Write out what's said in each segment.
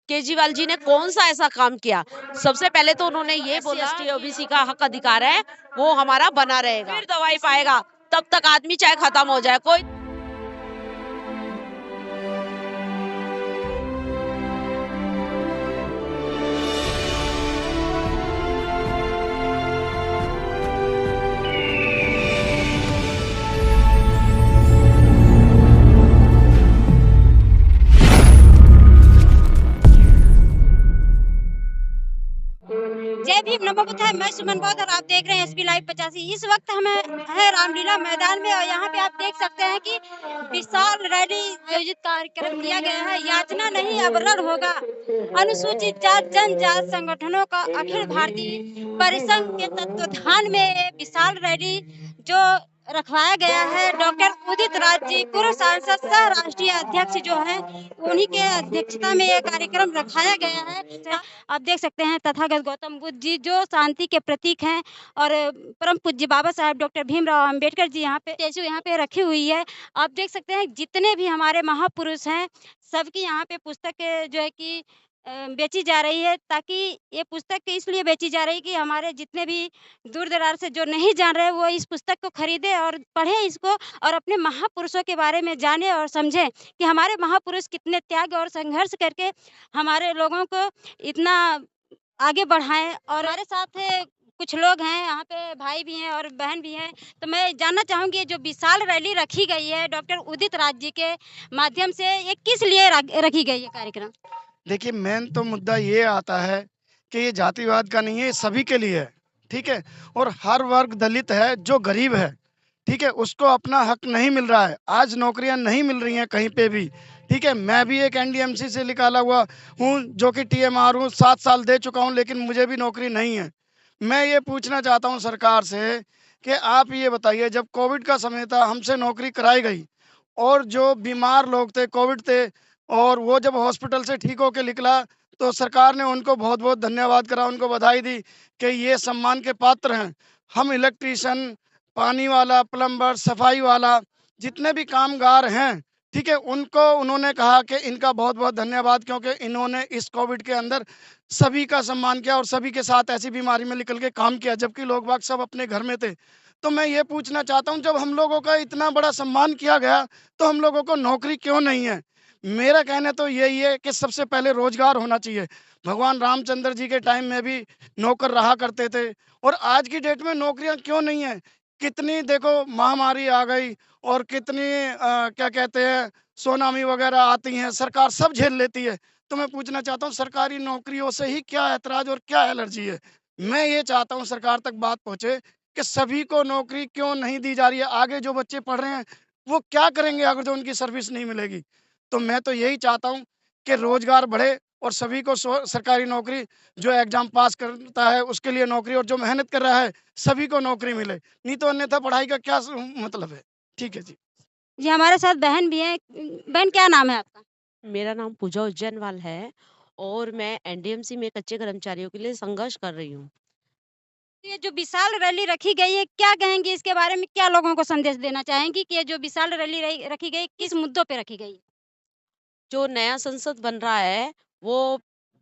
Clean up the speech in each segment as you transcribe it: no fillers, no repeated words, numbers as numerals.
केजरीवाल जी ने कौन सा ऐसा काम किया? सबसे पहले तो उन्होंने ये बोला एसटी ओबीसी का हक अधिकार है, वो हमारा बना रहेगा। फिर दवाई पाएगा, तब तक आदमी चाहे खत्म हो जाए, कोई जय भीम नमो बुद्धाय। मैं सुमन बौद्ध और आप देख रहे हैं एसपी लाइव 85। इस वक्त हम है रामलीला मैदान में और यहाँ पे आप देख सकते हैं कि विशाल रैली आयोजित कार्यक्रम किया गया है। याचना नहीं अब रण होगा। अनुसूचित जात जनजात संगठनों का अखिल भारतीय परिसंघ के तत्वाधान में विशाल रैली जो रखवाया गया है। डॉक्टर उदित राज जी पूर्व सांसद सह राष्ट्रीय अध्यक्ष जो है उन्हीं के अध्यक्षता में ये कार्यक्रम रखाया गया है। आप देख सकते हैं तथागत गौतम बुद्ध जी जो शांति के प्रतीक हैं और परम पूज्य बाबा साहब डॉक्टर भीमराव अंबेडकर जी यहाँ पे स्टेचू यहाँ पे रखी हुई है। आप देख सकते हैं जितने भी हमारे महापुरुष हैं सबकी यहाँ पे पुस्तक जो है कि बेची जा रही है, ताकि ये पुस्तक इसलिए बेची जा रही है कि हमारे जितने भी दूर दराज से जो नहीं जान रहे वो इस पुस्तक को खरीदे और पढ़े इसको और अपने महापुरुषों के बारे में जाने और समझें कि हमारे महापुरुष कितने त्याग और संघर्ष करके हमारे लोगों को इतना आगे बढ़ाएं। और हमारे साथ कुछ लोग हैं यहाँ पे, भाई भी हैं और बहन भी हैं। तो मैं जानना चाहूंगी ये जो विशाल रैली रखी गई है डॉक्टर उदित राज जी के माध्यम से, ये किस लिए रखी गई है कार्यक्रम? देखिए, मेन तो मुद्दा ये आता है कि ये जातिवाद का नहीं है, ये सभी के लिए है, ठीक है? और हर वर्ग दलित है जो गरीब है, ठीक है? उसको अपना हक नहीं मिल रहा है। आज नौकरियां नहीं मिल रही हैं कहीं पे भी, ठीक है? मैं भी एक एनडीएमसी से निकाला हुआ हूँ जो कि टीएमआर हूँ, 7 साल दे चुका हूँ, लेकिन मुझे भी नौकरी नहीं है। मैं ये पूछना चाहता हूँ सरकार से कि आप ये बताइए, जब कोविड का समय था हमसे नौकरी कराई गई और जो बीमार लोग थे, कोविड थे, और वो जब हॉस्पिटल से ठीक होके निकला तो सरकार ने उनको बहुत-बहुत धन्यवाद करा, उनको बधाई दी कि ये सम्मान के पात्र हैं। हम इलेक्ट्रीशियन, पानी वाला, प्लम्बर, सफाई वाला, जितने भी कामगार हैं, ठीक है? उनको उन्होंने कहा कि इनका बहुत-बहुत धन्यवाद, क्योंकि इन्होंने इस कोविड के अंदर सभी का सम्मान किया और सभी के साथ ऐसी बीमारी में निकल के काम किया, जबकि लोग बाग सब अपने घर में थे। तो मैं ये पूछना चाहता हूँ, जब हम लोगों का इतना बड़ा सम्मान किया गया, तो हम लोगों को नौकरी क्यों नहीं है? मेरा कहना तो यही है कि सबसे पहले रोजगार होना चाहिए। भगवान रामचंद्र जी के टाइम में भी नौकर रहा करते थे और आज की डेट में नौकरियां क्यों नहीं है? कितनी देखो महामारी आ गई और कितनी क्या कहते हैं, सुनामी वगैरह आती हैं, सरकार सब झेल लेती है। तो मैं पूछना चाहता हूँ, सरकारी नौकरियों से ही क्या ऐतराज और क्या एलर्जी है? मैं ये चाहता हूँ सरकार तक बात पहुँचे कि सभी को नौकरी क्यों नहीं दी जा रही है? आगे जो बच्चे पढ़ रहे हैं वो क्या करेंगे अगर जो उनकी सर्विस नहीं मिलेगी? तो मैं तो यही चाहता हूँ कि रोजगार बढ़े और सभी को सरकारी नौकरी, जो एग्जाम पास करता है उसके लिए नौकरी, और जो मेहनत कर रहा है सभी को नौकरी मिले। नहीं तो अन्यथा पढ़ाई का क्या मतलब है? ठीक है जी। जी हमारे साथ बहन भी है। बहन क्या नाम है आपका? मेरा नाम पूजा उज्जैनवाल है और मैं एनडीएमसी में कच्चे कर्मचारियों के लिए संघर्ष कर रही हूँ। ये जो विशाल रैली रखी गई है क्या कहेंगी इसके बारे में? क्या लोगों को संदेश देना चाहेंगी कि ये जो विशाल रैली रखी गई किस मुद्दों पे रखी गई? जो नया संसद बन रहा है, वो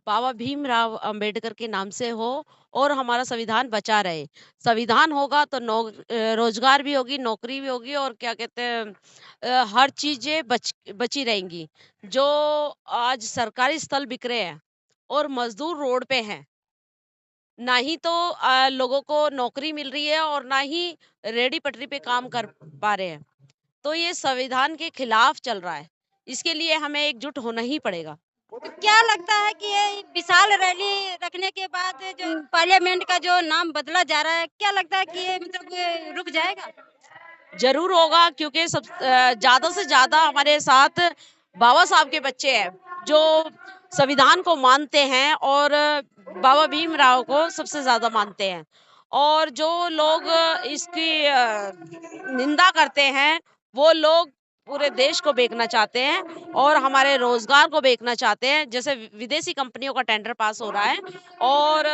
बाबा भीमराव अंबेडकर के नाम से हो और हमारा संविधान बचा रहे। संविधान होगा तो रोज़गार भी होगी, नौकरी भी होगी और क्या कहते हैं हर चीज़ें बची रहेंगी। जो आज सरकारी स्थल बिक रहे हैं और मज़दूर रोड पे हैं, ना ही तो लोगों को नौकरी मिल रही है और ना ही रेहड़ी-पटरी पे काम कर पा रहे हैं। तो ये संविधान के खिलाफ चल रहा है। इसके लिए हमें एकजुट होना ही पड़ेगा। तो क्या लगता है कि ये विशाल रैली रखने के बाद जो पार्लियामेंट का जो नाम बदला जा रहा है, क्या लगता है कि ये मतलब रुक जाएगा? ज़रूर होगा क्योंकि ज़्यादा से ज़्यादा हमारे साथ बाबा साहब के बच्चे हैं, जो संविधान को मानते हैं और बाबा भीमराव को सबसे ज़्यादा मानते हैं। और जो लोग इसकी निंदा करते हैं, वो लोग पूरे देश को बेचना चाहते हैं और हमारे रोज़गार को बेचना चाहते हैं। जैसे विदेशी कंपनियों का टेंडर पास हो रहा है और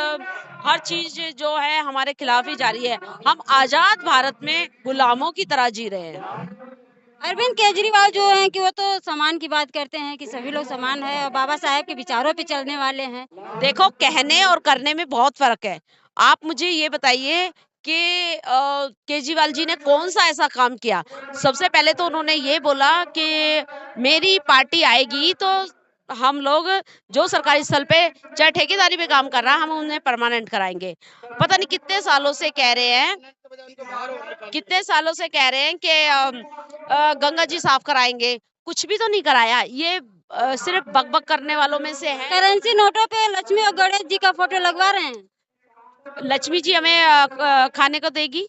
हर चीज़ जो है हमारे खिलाफ ही जारी है। हम आज़ाद भारत में गुलामों की तरह जी रहे हैं। अरविंद केजरीवाल जो हैं कि वो तो समान की बात करते हैं कि सभी लोग समान है और बाबा साहेब के विचारों पे चलने वाले हैं। देखो, कहने और करने में बहुत फ़र्क है। आप मुझे ये बताइए कि केजरीवाल जी ने कौन-सा ऐसा काम किया? सबसे पहले तो उन्होंने ये बोला कि मेरी पार्टी आएगी तो हम लोग जो सरकारी स्थल पे चाहे ठेकेदारी पे काम कर रहा है, हम उन्हें परमानेंट कराएँगे। पता नहीं कितने सालों से कह रहे हैं, कितने सालों से कह रहे हैं कि गंगा जी साफ कराएँगे, कुछ भी तो नहीं कराया। ये सिर्फ़ बक-बक करने वालों में से है। करेंसी नोटों पे लक्ष्मी और गणेश जी का फोटो लगवा रहे हैं। लक्ष्मी जी हमें खाने को देगी,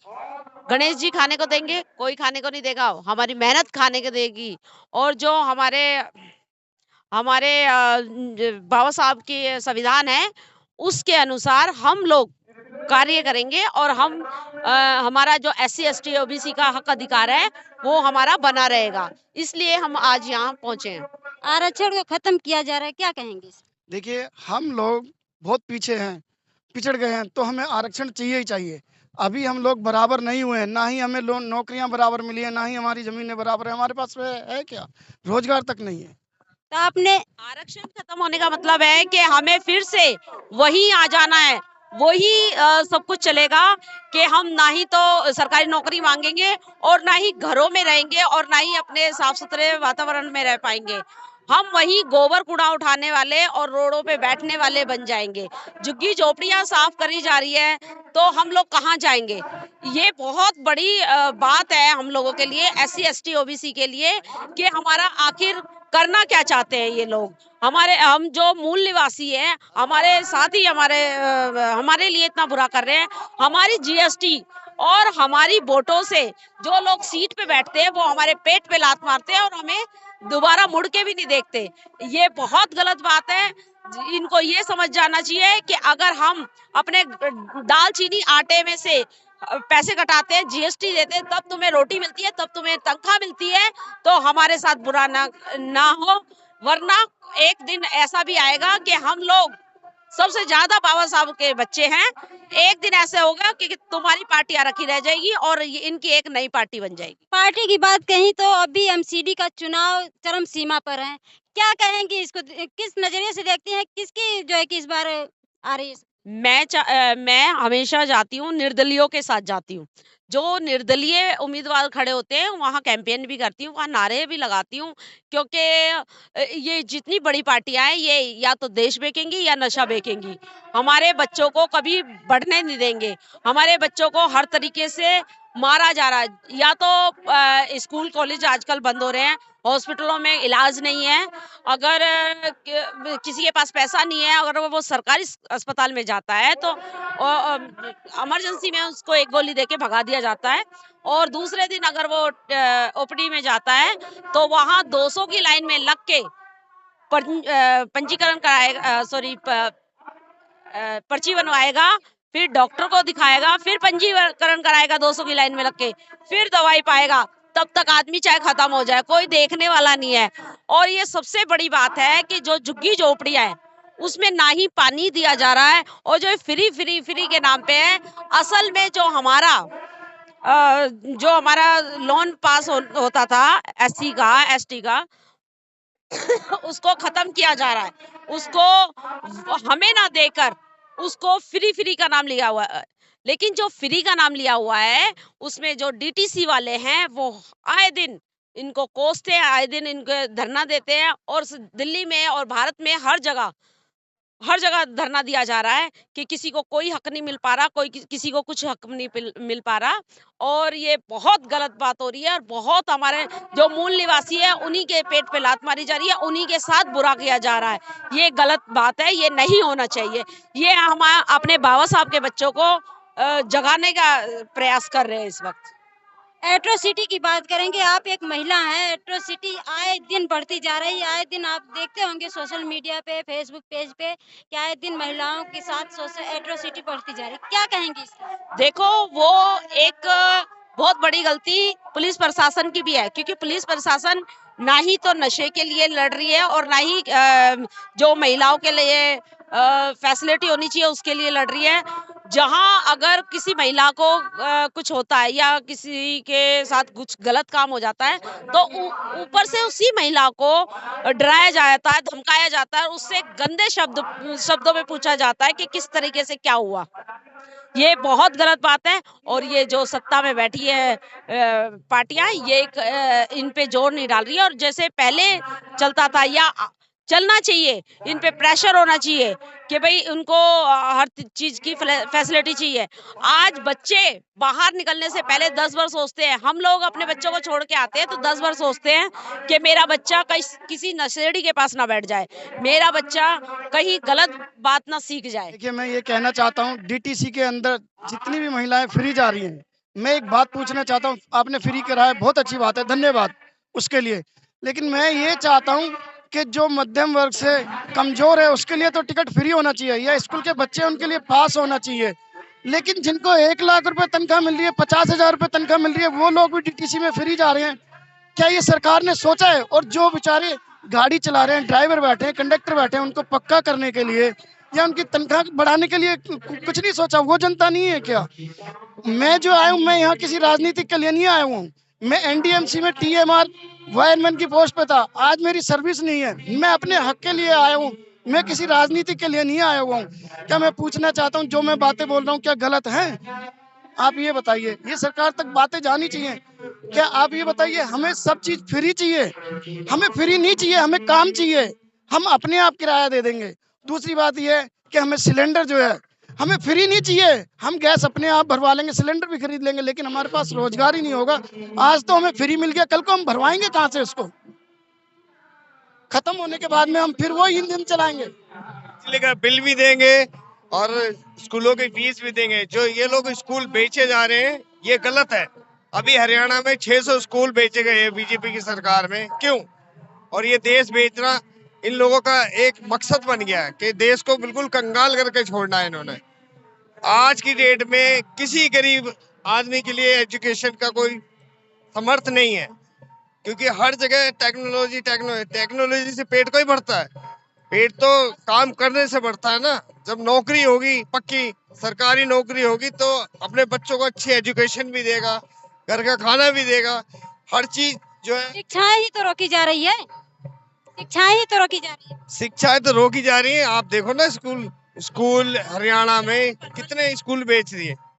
गणेश जी खाने को देंगे, कोई खाने को नहीं देगा, हमारी मेहनत खाने को देगी। और जो हमारे हमारे बाबा साहब की संविधान है, उसके अनुसार हम लोग कार्य करेंगे और हमारा जो एससी, एसटी, ओबीसी का हक अधिकार है, वो हमारा बना रहेगा। इसलिए हम आज यहाँ पहुँचे हैं। आरक्षण को खत्म किया जा रहा है, क्या कहेंगे इस? देखिए, हम लोग बहुत पीछे हैं, पिछड़ गए हैं, तो हमें आरक्षण चाहिए ही चाहिए। अभी हम लोग बराबर नहीं हुए हैं, ना ही हमें लोन नौकरियाँ बराबर मिली हैं, ना ही हमारी ज़मीनें बराबर हैं। हमारे पास है क्या? रोज़गार तक नहीं है। तो आपने आरक्षण खत्म होने का मतलब है कि हमें फिर से वहीं आ जाना है, वही सब कुछ चलेगा कि हम ना ही तो सरकारी नौकरी मांगेंगे और ना ही घरों में रहेंगे और ना ही अपने साफ सुथरे वातावरण में रह पाएंगे। हम वही गोबर कूड़ा उठाने वाले और रोडों पे बैठने वाले बन जाएंगे। झुग्गी झोपड़ियां साफ करी जा रही है, तो हम लोग कहाँ जाएंगे? ये बहुत बड़ी बात है हम लोगों के लिए, एससी, एसटी, ओबीसी के लिए, कि हमारा आखिर करना क्या चाहते हैं ये लोग। हम जो मूल निवासी हैं, हमारे साथ ही हमारे लिए इतना बुरा कर रहे हैं। हमारी जीएसटी और हमारी वोटों से जो लोग सीट पे बैठते हैं, वो हमारे पेट पे लात मारते हैं और हमें दोबारा मुड़ के भी नहीं देखते। ये बहुत गलत बात है। इनको ये समझ जाना चाहिए कि अगर हम अपने दाल चीनी आटे में से पैसे कटाते हैं, जीएसटी देते हैं, तब तुम्हें रोटी मिलती है, तब तुम्हें तनख्वाह मिलती है, तो हमारे साथ बुरा ना हो। वरना एक दिन ऐसा भी आएगा कि हम लोग सबसे ज्यादा बाबा साहब के बच्चे हैं। एक दिन ऐसे होगा कि तुम्हारी पार्टी रखी रह जाएगी और इनकी एक नई पार्टी बन जाएगी। पार्टी की बात कहीं तो अभी एमसीडी का चुनाव चरम सीमा पर है। क्या कहेंगी इसको, किस नजरिए से देखती हैं, किसकी जो है कि इस बार आ रही है? मैं हमेशा जाती हूँ, निर्दलियों के साथ जाती हूँ। जो निर्दलीय उम्मीदवार खड़े होते हैं, वहाँ कैंपेन भी करती हूँ, वहाँ नारे भी लगाती हूँ, क्योंकि ये जितनी बड़ी पार्टियाँ हैं, ये या तो देश बेचेंगी या नशा बेचेंगी। हमारे बच्चों को कभी बढ़ने नहीं देंगे। हमारे बच्चों को हर तरीके से मारा जा रहा है। या तो स्कूल, कॉलेज आजकल बंद हो रहे हैं, हॉस्पिटलों में इलाज नहीं है। अगर किसी के पास पैसा नहीं है, अगर वो सरकारी अस्पताल में जाता है, तो इमरजेंसी में उसको एक गोली देके भगा दिया जाता है। और दूसरे दिन अगर वो ओपीडी में जाता है, तो वहाँ 200 की लाइन में लग के पंजीकरण कराएगा, पर्ची बनवाएगा, फिर डॉक्टर को दिखाएगा, फिर पंजीकरण कराएगा 200 की लाइन में लग के, फिर दवाई पाएगा। तब तक आदमी चाहे खत्म हो जाए, कोई देखने वाला नहीं है। और ये सबसे बड़ी बात है कि जो झुग्गी झोपड़ियां है, उसमें ना ही पानी दिया जा रहा है, और जो फ्री के नाम पे है, असल में जो हमारा लोन पास होता था एससी का, एसटी का, उसको खत्म किया जा रहा है। उसको हमें ना देकर उसको फ्री का नाम लिया हुआ है। लेकिन जो फ्री का नाम लिया हुआ है, उसमें जो डीटीसी वाले हैं, वो आए दिन इनको कोसते हैं, आए दिन इनको धरना देते हैं। और दिल्ली में और भारत में हर जगह धरना दिया जा रहा है कि किसी को कोई हक नहीं मिल पा रहा, किसी को कुछ हक नहीं मिल पा रहा। और ये बहुत गलत बात हो रही है, और बहुत हमारे जो मूल निवासी है, उन्हीं के पेट पे लात मारी जा रही है, उन्हीं के साथ बुरा किया जा रहा है। ये गलत बात है, ये नहीं होना चाहिए। ये हम अपने बाबा साहब के बच्चों को जगाने का प्रयास कर रहे हैं इस वक्त। एट्रोसिटी की बात करेंगे, आप एक महिला हैं, एट्रोसिटी आए दिन बढ़ती जा रही है। आए दिन आप देखते होंगे सोशल मीडिया पे, फेसबुक पेज पे कि आए दिन महिलाओं के साथ सोशल एट्रोसिटी बढ़ती जा रही है। क्या कहेंगी इससे? देखो, वो एक बहुत बड़ी गलती पुलिस प्रशासन की भी है, क्योंकि पुलिस प्रशासन ना ही तो नशे के लिए लड़ रही है और ना ही जो महिलाओं के लिए फैसिलिटी होनी चाहिए उसके लिए लड़ रही है। जहाँ अगर किसी महिला को कुछ होता है या किसी के साथ कुछ गलत काम हो जाता है, तो ऊपर से उसी महिला को डराया जाता है, धमकाया जाता है, उससे गंदे शब्दों में पूछा जाता है कि किस तरीके से क्या हुआ। ये बहुत गलत बात है और ये जो सत्ता में बैठी है पार्टियां, ये इन पे जोर नहीं डाल रही है। और जैसे पहले चलता था या चलना चाहिए, इन पे प्रेशर होना चाहिए कि भाई उनको हर चीज की फैसिलिटी चाहिए। आज बच्चे बाहर निकलने से पहले 10 बार सोचते हैं। हम लोग अपने बच्चों को छोड़ के आते हैं तो 10 बार सोचते हैं कि मेरा बच्चा किसी नशेड़ी के पास ना बैठ जाए, मेरा बच्चा कहीं गलत बात ना सीख जाए। देखिए, मैं ये कहना चाहता हूँ, डीटीसी के अंदर जितनी भी महिलाएं फ्री जा रही हैं, मैं एक बात पूछना चाहता हूँ। आपने फ्री कराया, बहुत अच्छी बात है, धन्यवाद उसके लिए। लेकिन मैं ये चाहता हूँ कि जो मध्यम वर्ग से कमजोर है उसके लिए तो टिकट फ्री होना चाहिए, या स्कूल के बच्चे उनके लिए पास होना चाहिए। लेकिन जिनको 1 लाख रुपए तनख्वाह मिल रही है, 50,000 रुपए तनख्वाह मिल रही है, वो लोग भी डीटीसी में फ्री जा रहे हैं। क्या ये सरकार ने सोचा है? और जो बेचारे गाड़ी चला रहे हैं, ड्राइवर बैठे हैं, कंडक्टर बैठे हैं, उनको पक्का करने के लिए या उनकी तनख्वाह बढ़ाने के लिए कुछ नहीं सोचा? वो जनता नहीं है क्या? मैं जो आया हूँ, मैं यहाँ किसी राजनीतिक के लिए नहीं आया हूँ। मैं एनडीएमसी में टीएमआर वायरमैन की पोस्ट पे था, आज मेरी सर्विस नहीं है। मैं अपने हक के लिए आया हूँ, मैं किसी राजनीति के लिए नहीं आया हुआ हूँ। क्या मैं पूछना चाहता हूँ, जो मैं बातें बोल रहा हूँ क्या गलत है? आप ये बताइए, ये सरकार तक बातें जानी चाहिए। क्या आप ये बताइए, हमें सब चीज फ्री चाहिए? हमें फ्री नहीं चाहिए, हमें काम चाहिए। हम अपने आप किराया दे देंगे। दूसरी बात ये है कि हमें सिलेंडर जो है, हमें फ्री नहीं चाहिए। हम गैस अपने आप भरवा लेंगे, सिलेंडर भी खरीद लेंगे, लेकिन हमारे पास रोजगार ही नहीं होगा। आज तो हमें फ्री मिल गया, कल को हम भरवाएंगे कहाँ से उसको? खत्म होने के बाद में हम फिर वो ईंधन चलाएंगे। बिजली का बिल भी देंगे और स्कूलों की फीस भी देंगे। जो ये लोग स्कूल बेचे जा रहे हैं, ये गलत है। अभी हरियाणा में 600 स्कूल बेचे गए हैं बीजेपी की सरकार में। क्यों? और ये देश बेचना इन लोगों का एक मकसद बन गया है कि देश को बिल्कुल कंगाल करके छोड़ना है इन्होंने। आज की डेट में किसी गरीब आदमी के लिए एजुकेशन का कोई समर्थ नहीं है, क्योंकि हर जगह टेक्नोलॉजी से पेट कोई बढ़ता है। पेट तो काम करने से बढ़ता है ना। जब नौकरी होगी, पक्की सरकारी नौकरी होगी, तो अपने बच्चों को अच्छी एजुकेशन भी देगा, घर का खाना भी देगा, हर चीज जो है। शिक्षाएं ही तो रोकी जा रही है, शिक्षाएं ही तो रोकी जा रही है। शिक्षाएं तो रोकी जा रही है। आप देखो ना, स्कूल हरियाणा में कितने स्कूल बेच दिए।